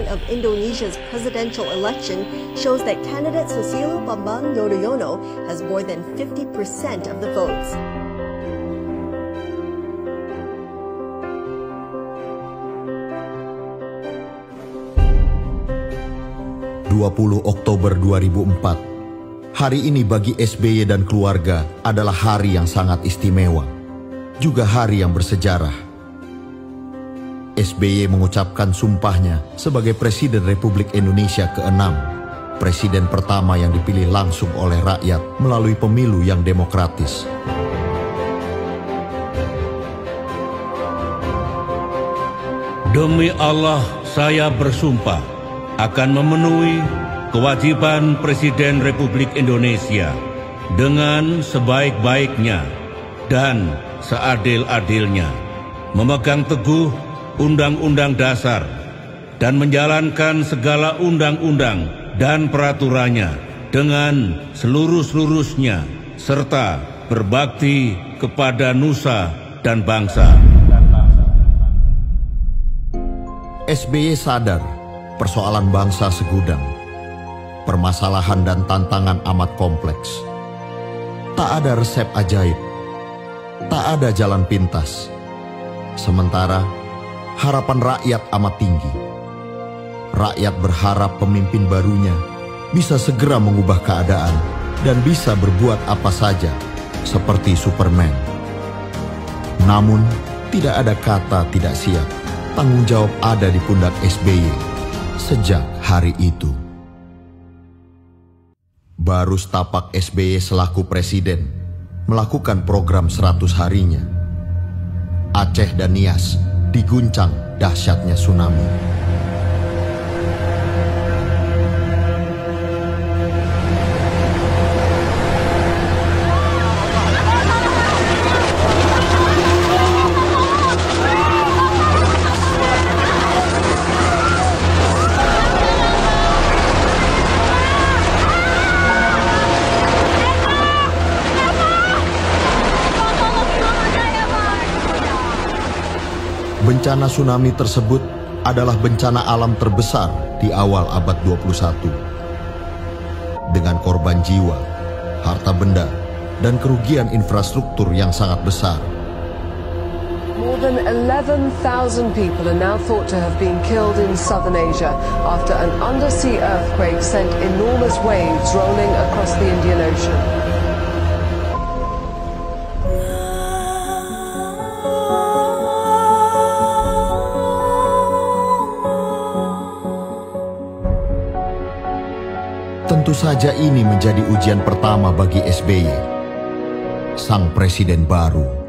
count of Indonesia's presidential election shows that candidate Susilo Bambang Yudhoyono has more than 50% of the votes. Oktober 2004. Hari ini bagi SBY dan keluarga adalah hari yang sangat istimewa, juga hari yang bersejarah. SBY mengucapkan sumpahnya sebagai Presiden Republik Indonesia ke-6, presiden pertama yang dipilih langsung oleh rakyat melalui pemilu yang demokratis. Demi Allah, saya bersumpah akan memenuhi kewajiban Presiden Republik Indonesia dengan sebaik-baiknya dan seadil-adilnya, memegang teguh Undang-Undang Dasar dan menjalankan segala undang-undang dan peraturannya dengan seluruh-seluruhnya, serta berbakti kepada nusa dan bangsa. SBY sadar persoalan bangsa segudang, permasalahan dan tantangan amat kompleks. Tak ada resep ajaib, tak ada jalan pintas. Sementara harapan rakyat amat tinggi. Rakyat berharap pemimpin barunya bisa segera mengubah keadaan dan bisa berbuat apa saja seperti Superman. Namun tidak ada kata tidak siap. Tanggung jawab ada di pundak SBY. Sejak hari itu, baru setapak SBY selaku presiden melakukan program 100 harinya. Aceh dan Nias diguncang dahsyatnya tsunami. Bencana tsunami tersebut adalah bencana alam terbesar di awal abad 21. Dengan korban jiwa, harta benda, dan kerugian infrastruktur yang sangat besar. More than 11,000 people are now thought to have been killed in southern Asia after an undersea earthquake sent enormous waves rolling across the Indian Ocean. Tentu saja ini menjadi ujian pertama bagi SBY, sang presiden baru.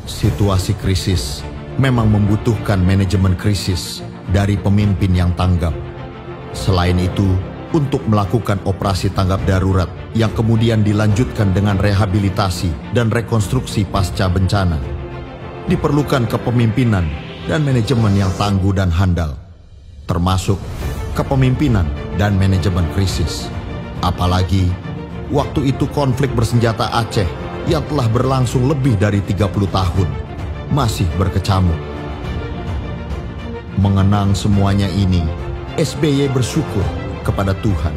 Situasi krisis memang membutuhkan manajemen krisis dari pemimpin yang tanggap. Selain itu, untuk melakukan operasi tanggap darurat yang kemudian dilanjutkan dengan rehabilitasi dan rekonstruksi pasca bencana, diperlukan kepemimpinan dan manajemen yang tangguh dan handal, termasuk kepemimpinan dan manajemen krisis. Apalagi waktu itu konflik bersenjata Aceh yang telah berlangsung lebih dari 30 tahun masih berkecamuk. Mengenang semuanya ini, SBY bersyukur kepada Tuhan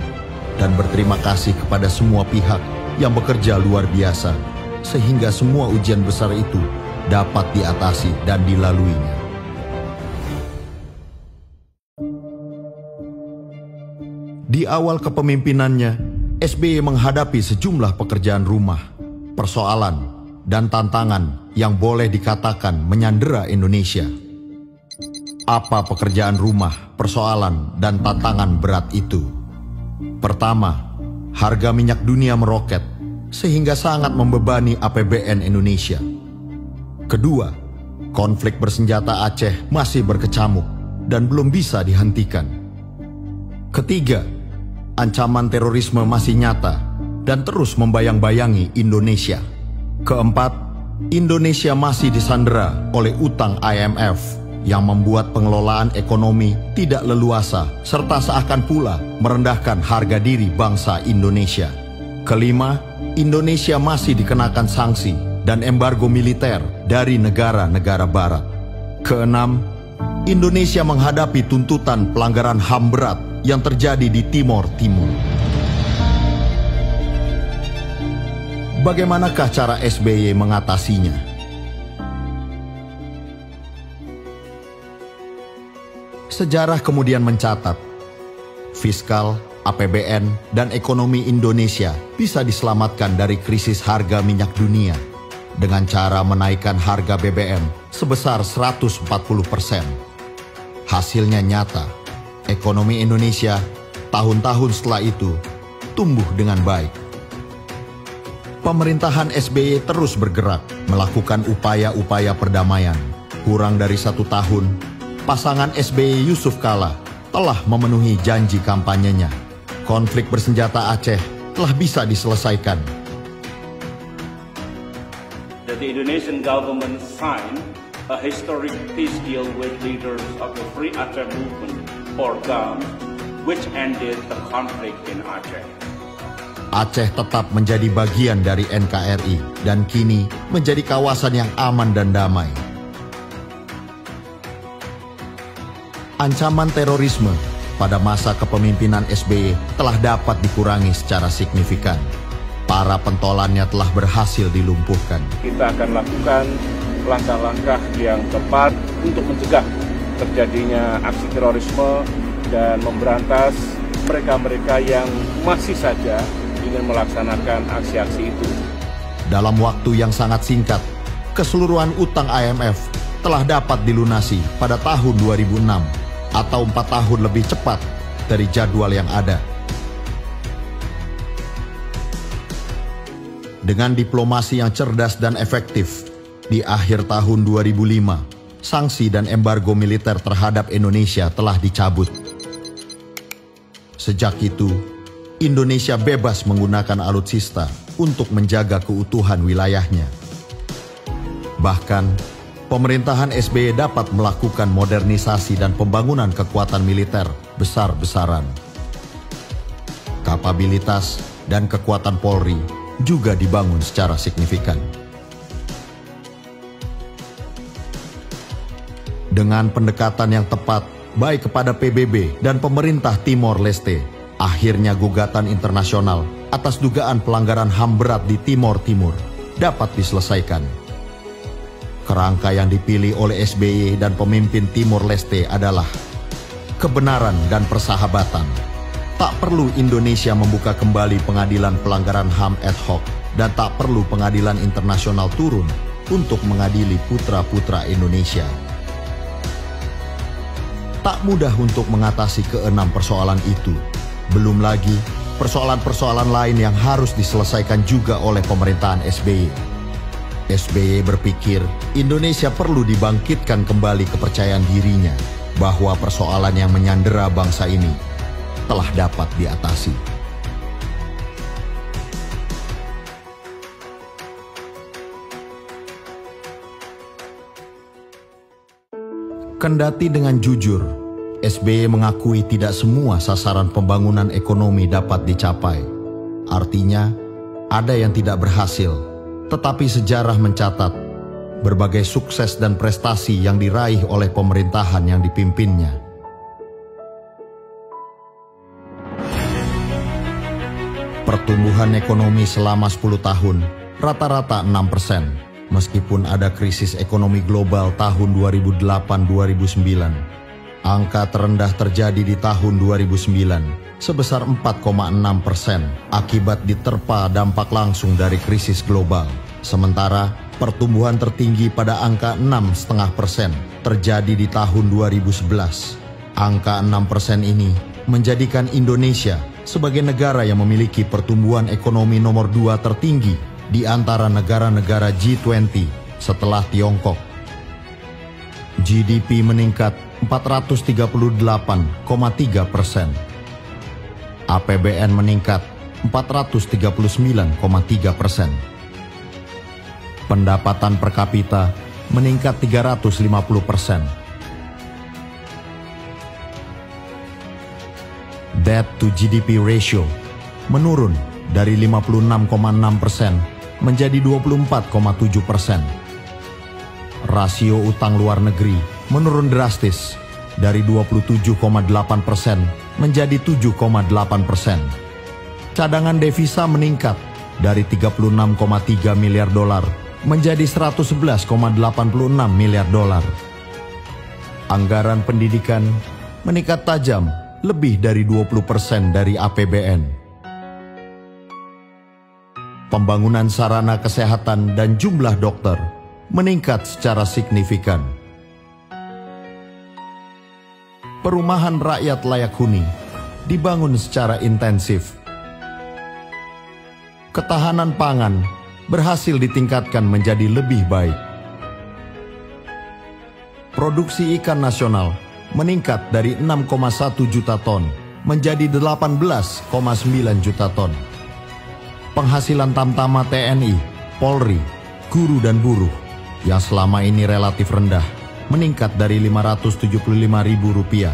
dan berterima kasih kepada semua pihak yang bekerja luar biasa sehingga semua ujian besar itu dapat diatasi dan dilaluinya. Di awal kepemimpinannya, SBY menghadapi sejumlah pekerjaan rumah, persoalan, dan tantangan yang boleh dikatakan menyandera Indonesia. Apa pekerjaan rumah, persoalan, dan tantangan berat itu? Pertama, harga minyak dunia meroket sehingga sangat membebani APBN Indonesia. Kedua, konflik bersenjata Aceh masih berkecamuk dan belum bisa dihentikan. Ketiga, ancaman terorisme masih nyata dan terus membayang-bayangi Indonesia. Keempat, Indonesia masih disandera oleh utang IMF yang membuat pengelolaan ekonomi tidak leluasa serta seakan pula merendahkan harga diri bangsa Indonesia. Kelima, Indonesia masih dikenakan sanksi dan embargo militer dari negara-negara barat. Keenam, Indonesia menghadapi tuntutan pelanggaran HAM berat yang terjadi di Timor Timur. Bagaimanakah cara SBY mengatasinya? Sejarah kemudian mencatat, fiskal, APBN, dan ekonomi Indonesia bisa diselamatkan dari krisis harga minyak dunia dengan cara menaikkan harga BBM sebesar 140%. Hasilnya nyata, ekonomi Indonesia tahun-tahun setelah itu tumbuh dengan baik. Pemerintahan SBY terus bergerak melakukan upaya-upaya perdamaian. Kurang dari 1 tahun, pasangan SBY Yusuf Kala telah memenuhi janji kampanyenya. Konflik bersenjata Aceh telah bisa diselesaikan. The Indonesian government signed a historic peace deal with leaders of the Free Aceh Movement, or GAM, which ended the conflict in Aceh. Aceh tetap menjadi bagian dari NKRI dan kini menjadi kawasan yang aman dan damai. Ancaman terorisme pada masa kepemimpinan SBY telah dapat dikurangi secara signifikan. Para pentolannya telah berhasil dilumpuhkan. Kita akan lakukan langkah-langkah yang tepat untuk mencegah terjadinya aksi terorisme dan memberantas mereka-mereka yang masih saja ingin melaksanakan aksi-aksi itu. Dalam waktu yang sangat singkat, keseluruhan utang IMF telah dapat dilunasi pada tahun 2006 atau 4 tahun lebih cepat dari jadwal yang ada. Dengan diplomasi yang cerdas dan efektif, di akhir tahun 2005, sanksi dan embargo militer terhadap Indonesia telah dicabut. Sejak itu, Indonesia bebas menggunakan alutsista untuk menjaga keutuhan wilayahnya. Bahkan, pemerintahan SBY dapat melakukan modernisasi dan pembangunan kekuatan militer besar-besaran. Kapabilitas dan kekuatan Polri juga dibangun secara signifikan. Dengan pendekatan yang tepat, baik kepada PBB dan pemerintah Timor Leste, akhirnya gugatan internasional atas dugaan pelanggaran HAM berat di Timor Timur dapat diselesaikan. Kerangka yang dipilih oleh SBY dan pemimpin Timor Leste adalah kebenaran dan persahabatan. Tak perlu Indonesia membuka kembali pengadilan pelanggaran HAM ad hoc dan tak perlu pengadilan internasional turun untuk mengadili putra-putra Indonesia. Tak mudah untuk mengatasi keenam persoalan itu. Belum lagi persoalan-persoalan lain yang harus diselesaikan juga oleh pemerintahan SBY. SBY berpikir Indonesia perlu dibangkitkan kembali kepercayaan dirinya bahwa persoalan yang menyandera bangsa ini telah dapat diatasi. Kendati dengan jujur, SBY mengakui tidak semua sasaran pembangunan ekonomi dapat dicapai. Artinya, ada yang tidak berhasil, tetapi sejarah mencatat berbagai sukses dan prestasi yang diraih oleh pemerintahan yang dipimpinnya. Pertumbuhan ekonomi selama 10 tahun rata-rata 6%, meskipun ada krisis ekonomi global tahun 2008-2009. Angka terendah terjadi di tahun 2009, sebesar 4,6% akibat diterpa dampak langsung dari krisis global. Sementara Pertumbuhan tertinggi pada angka 6,5% terjadi di tahun 2011. Angka 6% ini menjadikan Indonesia sebagai negara yang memiliki pertumbuhan ekonomi nomor 2 tertinggi di antara negara-negara G20 setelah Tiongkok. GDP meningkat 438,3%. APBN meningkat 439,3%. Pendapatan per kapita meningkat 350%. Debt to GDP ratio menurun dari 56,6% menjadi 24,7%. Rasio utang luar negeri menurun drastis dari 27,8% menjadi 7,8%. Cadangan devisa meningkat dari 36,3 miliar dolar menjadi 111,86 miliar dolar. Anggaran pendidikan meningkat tajam lebih dari 20% dari APBN. Pembangunan sarana kesehatan dan jumlah dokter meningkat secara signifikan. Perumahan rakyat layak huni dibangun secara intensif. Ketahanan pangan berhasil ditingkatkan menjadi lebih baik. Produksi ikan nasional meningkat dari 6,1 juta ton menjadi 18,9 juta ton. Penghasilan tamtama TNI, Polri, guru dan buruh yang selama ini relatif rendah meningkat dari Rp575.000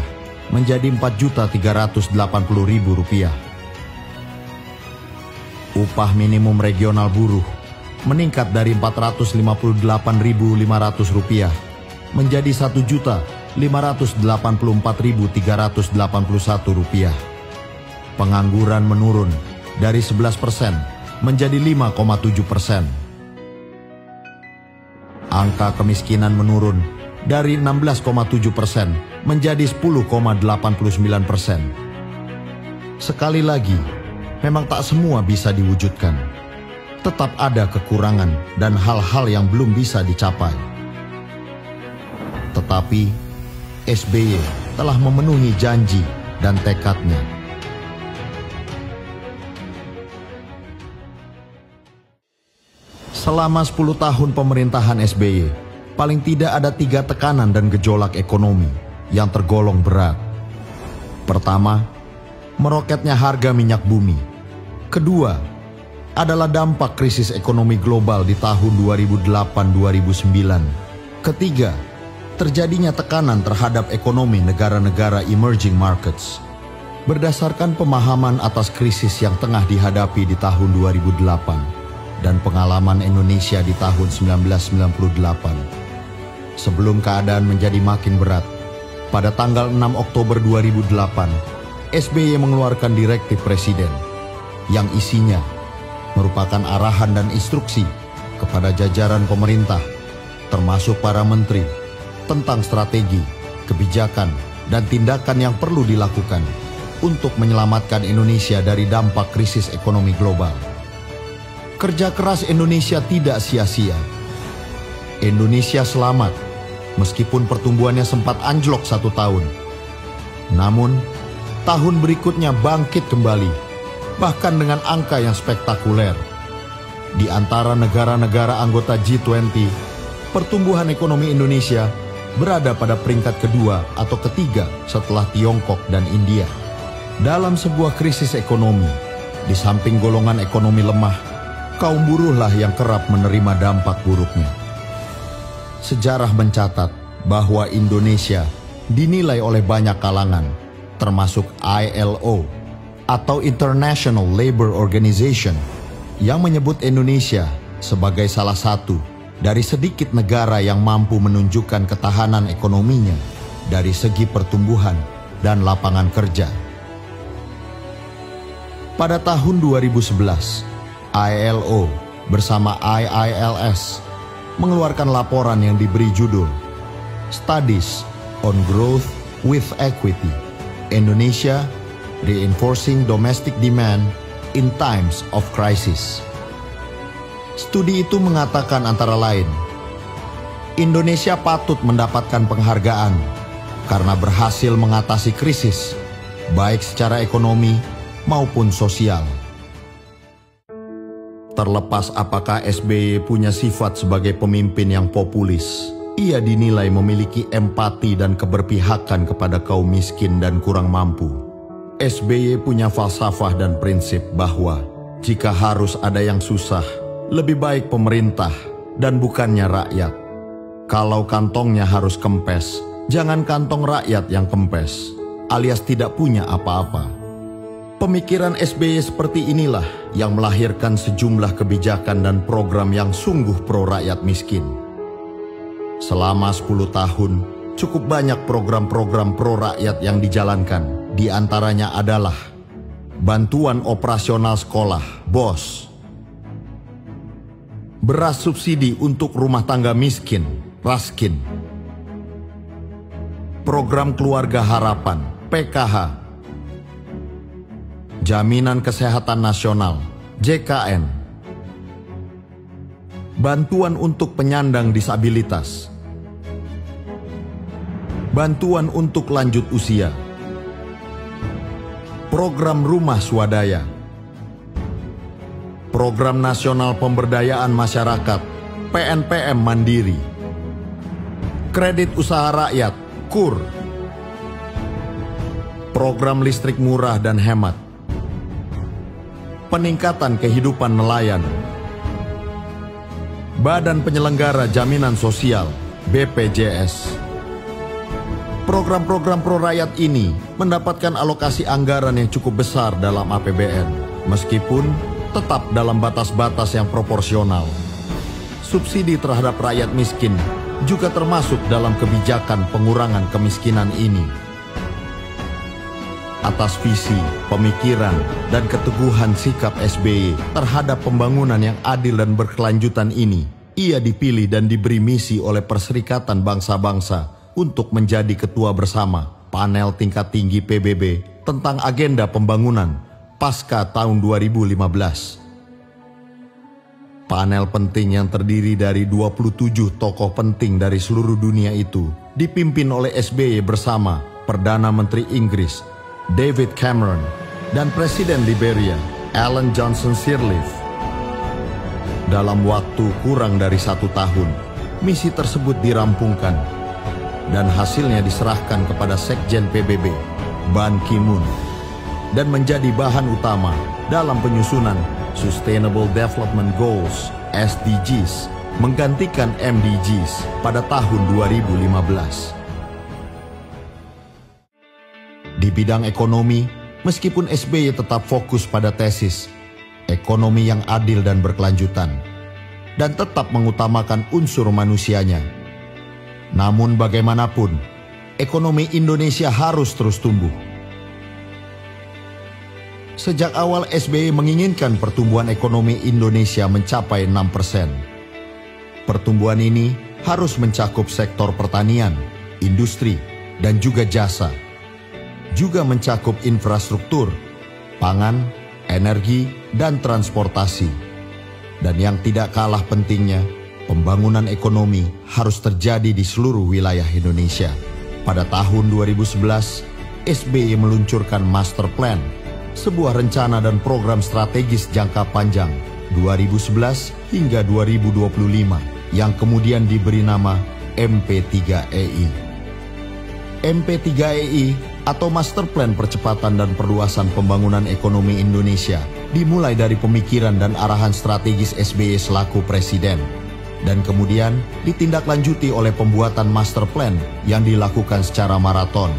menjadi Rp4.380.000. Upah minimum regional buruh meningkat dari Rp458.500 menjadi Rp1.584.381. Pengangguran menurun dari 11% menjadi 5,7%. Angka kemiskinan menurun dari 16,7% menjadi 10,89%. Sekali lagi, memang tak semua bisa diwujudkan. Tetap ada kekurangan dan hal-hal yang belum bisa dicapai. Tetapi SBY telah memenuhi janji dan tekadnya. Selama 10 tahun pemerintahan SBY, paling tidak ada 3 tekanan dan gejolak ekonomi yang tergolong berat. Pertama, meroketnya harga minyak bumi. Kedua, adalah dampak krisis ekonomi global di tahun 2008-2009. Ketiga, terjadinya tekanan terhadap ekonomi negara-negara emerging markets. Berdasarkan pemahaman atas krisis yang tengah dihadapi di tahun 2008 dan pengalaman Indonesia di tahun 1998, sebelum keadaan menjadi makin berat, pada tanggal 6 Oktober 2008, SBY mengeluarkan direktif presiden yang isinya merupakan arahan dan instruksi kepada jajaran pemerintah, termasuk para menteri, tentang strategi, kebijakan, dan tindakan yang perlu dilakukan untuk menyelamatkan Indonesia dari dampak krisis ekonomi global. Kerja keras Indonesia tidak sia-sia. Indonesia selamat, meskipun pertumbuhannya sempat anjlok 1 tahun. Namun, tahun berikutnya bangkit kembali, bahkan dengan angka yang spektakuler. Di antara negara-negara anggota G20, pertumbuhan ekonomi Indonesia berada pada peringkat kedua atau ketiga setelah Tiongkok dan India. Dalam sebuah krisis ekonomi, di samping golongan ekonomi lemah, kaum buruhlah yang kerap menerima dampak buruknya. Sejarah mencatat bahwa Indonesia dinilai oleh banyak kalangan, termasuk ILO, atau International Labour Organization, yang menyebut Indonesia sebagai salah satu dari sedikit negara yang mampu menunjukkan ketahanan ekonominya dari segi pertumbuhan dan lapangan kerja. Pada tahun 2011, ILO bersama IILS mengeluarkan laporan yang diberi judul Studies on Growth with Equity, Indonesia Reinforcing Domestic Demand in Times of Crisis. Studi itu mengatakan antara lain, Indonesia patut mendapatkan penghargaan karena berhasil mengatasi krisis, baik secara ekonomi maupun sosial. Terlepas apakah SBY punya sifat sebagai pemimpin yang populis, ia dinilai memiliki empati dan keberpihakan kepada kaum miskin dan kurang mampu. SBY punya falsafah dan prinsip bahwa jika harus ada yang susah, lebih baik pemerintah dan bukannya rakyat. Kalau kantongnya harus kempes, jangan kantong rakyat yang kempes, alias tidak punya apa-apa. Pemikiran SBY seperti inilah yang melahirkan sejumlah kebijakan dan program yang sungguh pro rakyat miskin. Selama 10 tahun, cukup banyak program-program pro rakyat yang dijalankan. Di antaranya adalah bantuan operasional sekolah, BOS, beras subsidi untuk rumah tangga miskin, Raskin, program keluarga harapan, PKH, jaminan kesehatan nasional, JKN, bantuan untuk penyandang disabilitas, bantuan untuk lanjut usia, program rumah swadaya, program nasional pemberdayaan masyarakat, PNPM Mandiri, kredit usaha rakyat, KUR, program listrik murah dan hemat, peningkatan kehidupan nelayan, Badan Penyelenggara Jaminan Sosial, BPJS. Program-program pro rakyat ini mendapatkan alokasi anggaran yang cukup besar dalam APBN, meskipun tetap dalam batas-batas yang proporsional. Subsidi terhadap rakyat miskin juga termasuk dalam kebijakan pengurangan kemiskinan ini. Atas visi, pemikiran, dan keteguhan sikap SBY terhadap pembangunan yang adil dan berkelanjutan ini, ia dipilih dan diberi misi oleh Perserikatan Bangsa-Bangsa untuk menjadi ketua bersama panel tingkat tinggi PBB tentang agenda pembangunan pasca tahun 2015. Panel penting yang terdiri dari 27 tokoh penting dari seluruh dunia itu dipimpin oleh SBY bersama Perdana Menteri Inggris David Cameron dan Presiden Liberia Ellen Johnson Sirleaf. Dalam waktu kurang dari 1 tahun, misi tersebut dirampungkan dan hasilnya diserahkan kepada Sekjen PBB Ban Ki-moon dan menjadi bahan utama dalam penyusunan Sustainable Development Goals (SDGs) menggantikan MDGs pada tahun 2015. Di bidang ekonomi, meskipun SBY tetap fokus pada tesis ekonomi yang adil dan berkelanjutan dan tetap mengutamakan unsur manusianya, namun bagaimanapun ekonomi Indonesia harus terus tumbuh. Sejak awal SBY menginginkan pertumbuhan ekonomi Indonesia mencapai 6%. Pertumbuhan ini harus mencakup sektor pertanian, industri, dan juga jasa. Juga mencakup infrastruktur, pangan, energi, dan transportasi. Dan yang tidak kalah pentingnya, pembangunan ekonomi harus terjadi di seluruh wilayah Indonesia. Pada tahun 2011, SBY meluncurkan Master Plan, sebuah rencana dan program strategis jangka panjang 2011 hingga 2025 yang kemudian diberi nama MP3EI. MP3EI atau Master Plan Percepatan dan Perluasan Pembangunan Ekonomi Indonesia dimulai dari pemikiran dan arahan strategis SBY selaku Presiden dan kemudian ditindaklanjuti oleh pembuatan Master Plan yang dilakukan secara maraton.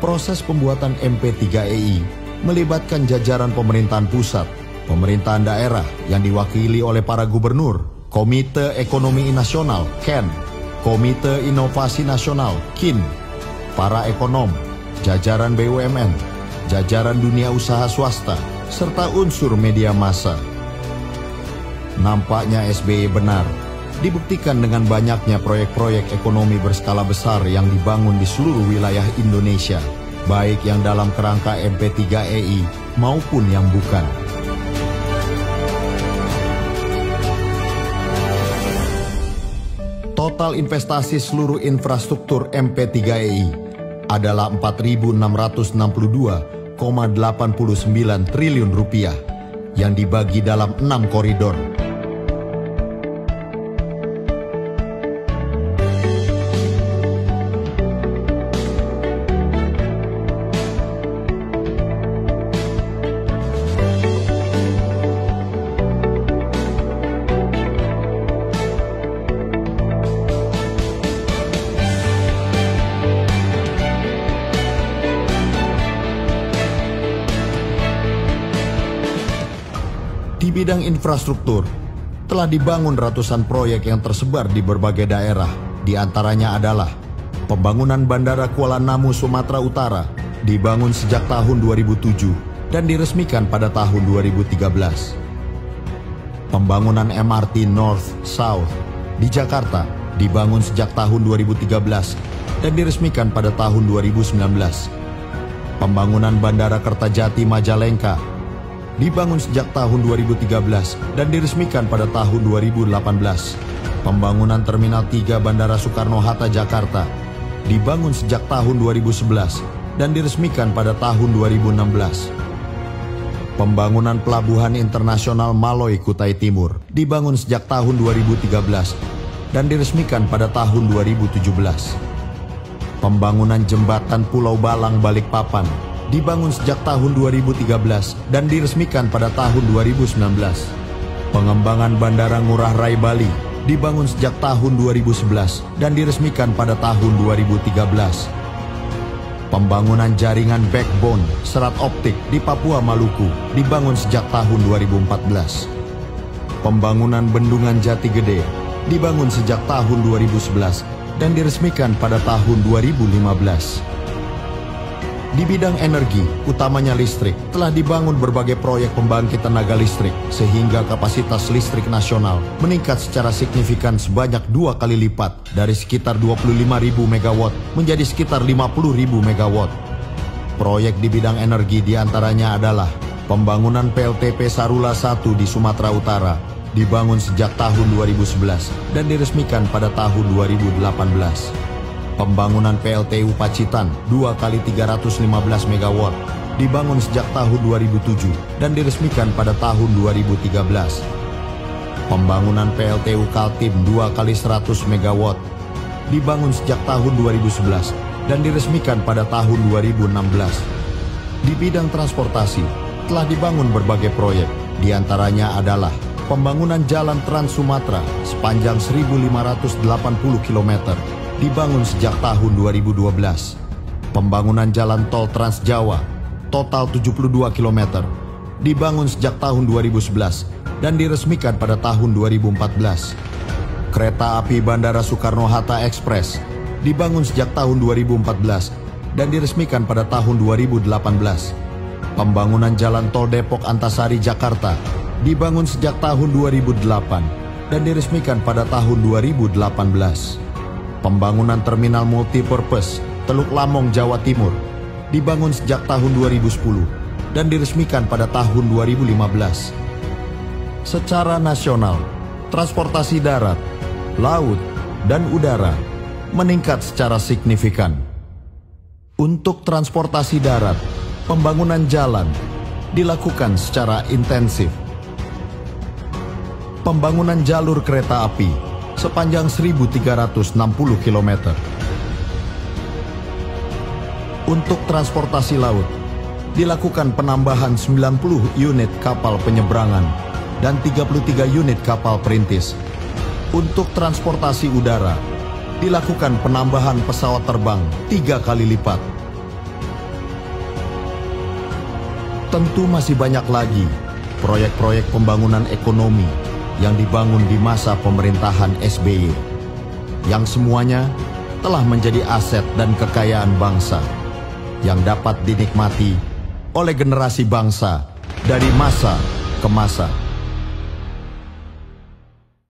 Proses pembuatan MP3EI melibatkan jajaran pemerintahan pusat, pemerintahan daerah yang diwakili oleh para gubernur, Komite Ekonomi Nasional (KEN), Komite Inovasi Nasional (KIN), para ekonom, jajaran BUMN, jajaran dunia usaha swasta, serta unsur media massa. Nampaknya SBY benar, dibuktikan dengan banyaknya proyek-proyek ekonomi berskala besar yang dibangun di seluruh wilayah Indonesia, baik yang dalam kerangka MP3EI maupun yang bukan. Total investasi seluruh infrastruktur MP3EI adalah 4.662,89 triliun rupiah yang dibagi dalam 6 koridor. Di bidang infrastruktur, telah dibangun ratusan proyek yang tersebar di berbagai daerah. Di antaranya adalah pembangunan Bandara Kuala Namu, Sumatera Utara, dibangun sejak tahun 2007 dan diresmikan pada tahun 2013. Pembangunan MRT North-South di Jakarta dibangun sejak tahun 2013 dan diresmikan pada tahun 2019. Pembangunan Bandara Kertajati Majalengka dibangun sejak tahun 2013 dan diresmikan pada tahun 2018. Pembangunan Terminal 3 Bandara Soekarno-Hatta Jakarta dibangun sejak tahun 2011 dan diresmikan pada tahun 2016. Pembangunan Pelabuhan Internasional Maloi Kutai Timur dibangun sejak tahun 2013 dan diresmikan pada tahun 2017. Pembangunan Jembatan Pulau Balang Balikpapan dibangun sejak tahun 2013 dan diresmikan pada tahun 2019. Pengembangan Bandara Ngurah Rai Bali dibangun sejak tahun 2011 dan diresmikan pada tahun 2013. Pembangunan jaringan backbone serat optik di Papua Maluku dibangun sejak tahun 2014. Pembangunan Bendungan Jati Gede dibangun sejak tahun 2011 dan diresmikan pada tahun 2015. Di bidang energi, utamanya listrik, telah dibangun berbagai proyek pembangkit tenaga listrik sehingga kapasitas listrik nasional meningkat secara signifikan sebanyak 2 kali lipat dari sekitar 25.000 MW menjadi sekitar 50.000 MW. Proyek di bidang energi diantaranya adalah pembangunan PLTP Sarula 1 di Sumatera Utara, dibangun sejak tahun 2011 dan diresmikan pada tahun 2018. Pembangunan PLTU Pacitan 2 kali 315 MW dibangun sejak tahun 2007 dan diresmikan pada tahun 2013. Pembangunan PLTU Kaltim 2 kali 100 MW dibangun sejak tahun 2011 dan diresmikan pada tahun 2016. Di bidang transportasi telah dibangun berbagai proyek, diantaranya adalah pembangunan Jalan Trans Sumatera sepanjang 1.580 km dibangun sejak tahun 2012. Pembangunan Jalan Tol Trans Jawa total 72 km dibangun sejak tahun 2011 dan diresmikan pada tahun 2014. Kereta api Bandara Soekarno-Hatta Express dibangun sejak tahun 2014 dan diresmikan pada tahun 2018. Pembangunan Jalan Tol Depok Antasari Jakarta dibangun sejak tahun 2008 dan diresmikan pada tahun 2018. Pembangunan Terminal Multipurpose Teluk Lamong, Jawa Timur dibangun sejak tahun 2010 dan diresmikan pada tahun 2015. Secara nasional, transportasi darat, laut, dan udara meningkat secara signifikan. Untuk transportasi darat, pembangunan jalan dilakukan secara intensif. Pembangunan jalur kereta api sepanjang 1.360 km. Untuk transportasi laut, dilakukan penambahan 90 unit kapal penyeberangan dan 33 unit kapal perintis. Untuk transportasi udara, dilakukan penambahan pesawat terbang 3 kali lipat. Tentu masih banyak lagi proyek-proyek pembangunan ekonomi yang dibangun di masa pemerintahan SBY, yang semuanya telah menjadi aset dan kekayaan bangsa yang dapat dinikmati oleh generasi bangsa dari masa ke masa.